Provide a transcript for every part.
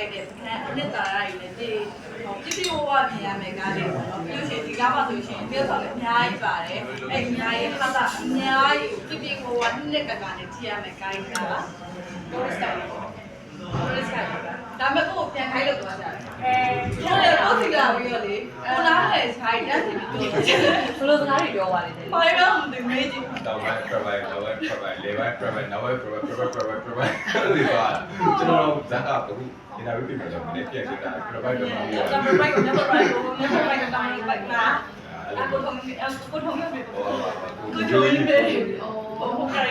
လိုက်တဲ့ခံအနှစ်သာရတွေလည်းဒီပြပြဝဝမြင်ရမယ်ကားလေးပေါ့နော်ပြီးလို့ရှိရင်ဒီကားပါဆိုရှင်ပြည့်စုံလည်းအများကြီးပါတယ်အဲ့အများကြီးဟာတာအများကြီးပြပြဝဝနှစ်ကကနေကြည့်ရမယ်ကားကြီးကတိုးရစ်ဆိုင်ပေါ့တိုးရစ်ဆိုင်ဒါမဲ့ကိုပြန်ခိုင်းလို့သွားကြတယ်ဟုတ်တယ်တော့စီလာပြီးတော့လေကိုလားလေခြိုင်းတက်စီပြီးတော့ဘယ်လိုစကားတွေပြောပါလဲတဲ့ဘာလို့မသိမေးကြည့်တော့ပဲ provide တော့ပဲ provide လေပဲ provide နောက်ပဲ provide ဒီပါကျွန်တော်ဇာတ်ကအခုဒီနာဝိပိမှာတော့နည်းပြန်ကြည့်တာ provide တော့မဟုတ်ဘူး never right never right never right တိုင်းလိုက်တာအခုထုံးကိုထုံးရပြီကိုဂျိုးလေးပဲဟုတ်ကဲ့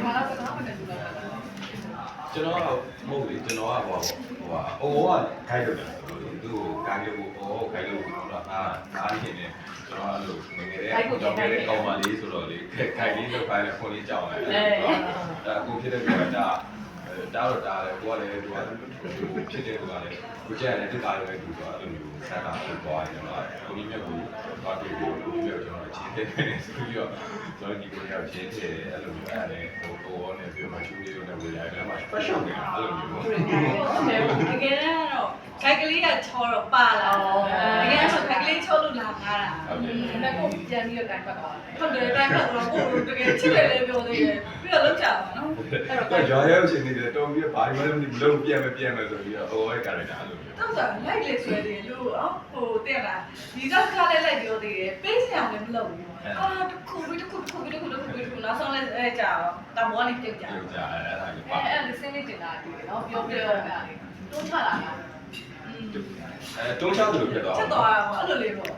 ဘာသာစကားမနဲ့ဆိုတာကျွန်တော်ကမဟုတ်လေကျွန်တော်ကဟိုကခိုင်းလို့တယ်သူ့ကားလေးကိုခိုင်းလို့တော့အားနေနေကျွန်တော်အဲ့လိုငယ်ငယ်လေးကြောင်လေးကောင်းပါလေးဆိုတော့လေခိုင်လေးလောက်ခိုင်းတယ်ခွန်လေးကြောင်လိုက်ဒါကိုဖြစ်တဲ့ကောင်ဒါတော့တားတယ်ကိုကလည်းသူကဖြစ်တဲ့ကောင်ကလည်းကိုကြက်ရတယ်တစ်ခါလည်းပဲသူကအဲ့လိုမျိုးဆက်တာဖြစ်သွားတယ်နော်ကိုကြီးမြတ်ကိုသွားပြီးကိုကြီးမြတ်ကျွန်တော်ချင်းတဲ့ဆိုပြီးတော့ကျွန်တော်ဒီကိုရောက်ချင်းတဲ့အဲ့လိုမျိုးအဲ့ဒါဟိုနဲ့ပြောမှချူလေးတို့နဲ့ဝေးရတယ်မှာ special ကအဲ့လိုမျိုးတကယ်တော့ခိုက်ကလေးကချောတော့ပါလာတကယ်ဆိုခိုက်ကလေးချောလို့လာငားတာဒါကိုပြန်ပြီးတော့တိုင်ပတ်သွားတယ်ဟုတ်တယ်တိုင်ပတ်တော့ကိုတကယ်ချစ်တယ်လည်းပြောသေးတယ်ပြီးတော့လောက်ကြပါနော်အဲ့တော့ရော်ရောက်ချင်းနေတယ်တော်ပြီးဘာမှမလုပ်ပြန်မပြန်မယ်ဆိုပြီးတော့ဟိုရဲ့ character အဲ့လိုမျိုးတော့ဆိုလိုက်လေဆွဲတယ်လို့ဟိုတဲ့လားဒီတော့ခါလေးလိုက်ပြောသေးတယ်ပေးစရာလည်းမလုပ်ဘူးတခုပြီးနောက်ဆုံးလည်းအဲ့ကြာတော့တမောလေးပြုတ်ကြအဲ့ဒါကြီးပါအဲ့စင်းလေးတင်တာဒီနော်ပြောပြတော့မယ်တွန်းချလာတာတုံးချတယ်လို့ဖြစ်သွားချက်သွားအဲ့လိုလေးပေါ့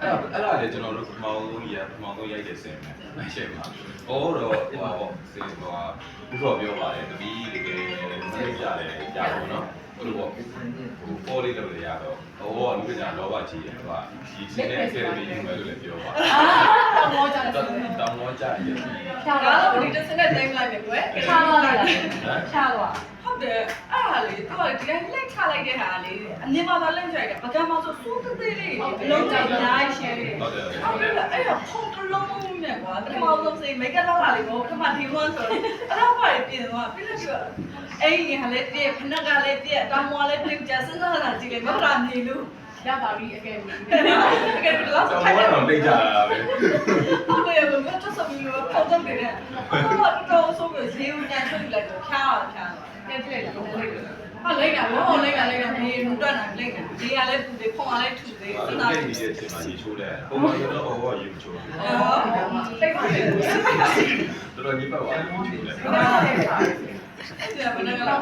အဲ့ဒါလေကျွန်တော်တို့ပထမဆုံးရိုက်တဲ့ဆင်မယ်အရှိမှာဟောတော့ဟိုဆင်ဟိုဥပ္ပပြောပါတယ်တပီးတကယ်မသိကြတယ်ကြာတော့နော်ဘယ်လိုပေါ့ဟိုပေါ်လေးလုပ်ရတော့ဟိုကလူကလောဘကြီးတယ်ဟိုကဒီစင်းနဲ့ဆယ်ပြီးယူမယ်လို့လည်းပြောပါတောင်းမောကြတယ်တောင်းမောကြတယ်ဖြာတော့ဒီတစ်စနဲ့တိုင်းလိုက်တယ်ကွယ်ဖြာသွားလိုက်ဖြာသွားဟုတ်တယ်အဲ့ဟာလေသူကဒီတိုင်းလက်ချလိုက်တဲ့ဟာလေအမြင်မှာလက်ချလိုက်တယ်ပကံမှာဆိုစိုးသေးသေးလေးအလုံးကြိုင်နိုင်ရှယ်လေးဟုတ်တယ်အဲ့ဒါဖုန်းတစ်လုံးနဲ့ကွာတမောဆုံးစိမိတ်ကလောက်လာလေဘောပထမဒီဝမ်းဆိုအဲ့ဒါပါပြင်သွားပြီးလို့ရှိတော့အဲ့ဒီဟာလည်းပြည့်ဖနက်ကလည်းပြည့်အတောင်မွားလည်းပြည့်ကြစစလာကြည့်လေမဟုတ်လားမြင်လို့ရပါပြီအကယ်လို့တော့ထိုင်တော့တိတ်ကြတာပဲဟုတ်တယ်ဘယ်မှာဆက်ပြီးတော့ပေါက်တော့တယ်တော့ဆိုပြီးဈေးဦးညံထွက်လိုက်တော့ဖြားပြန်ကြည့်လိုက်တာဟာလိုက်တာဘောလိုက်တာမေးမတွက်နိုင်လိုက်တာဒီကလည်းပူသေးဖုန်းကလည်းထူသေး စနာဒီရဲ့အချိန်မှာဒီချိုးတယ်ပုံမှန်တော့ဟောရေချိုးတယ်တိတ်ပါတယ်တော်တော်ကြီးပတ်သွားတယ်ချိုးတယ်အဲ့ဒါဘယ်နဲ့ကတော့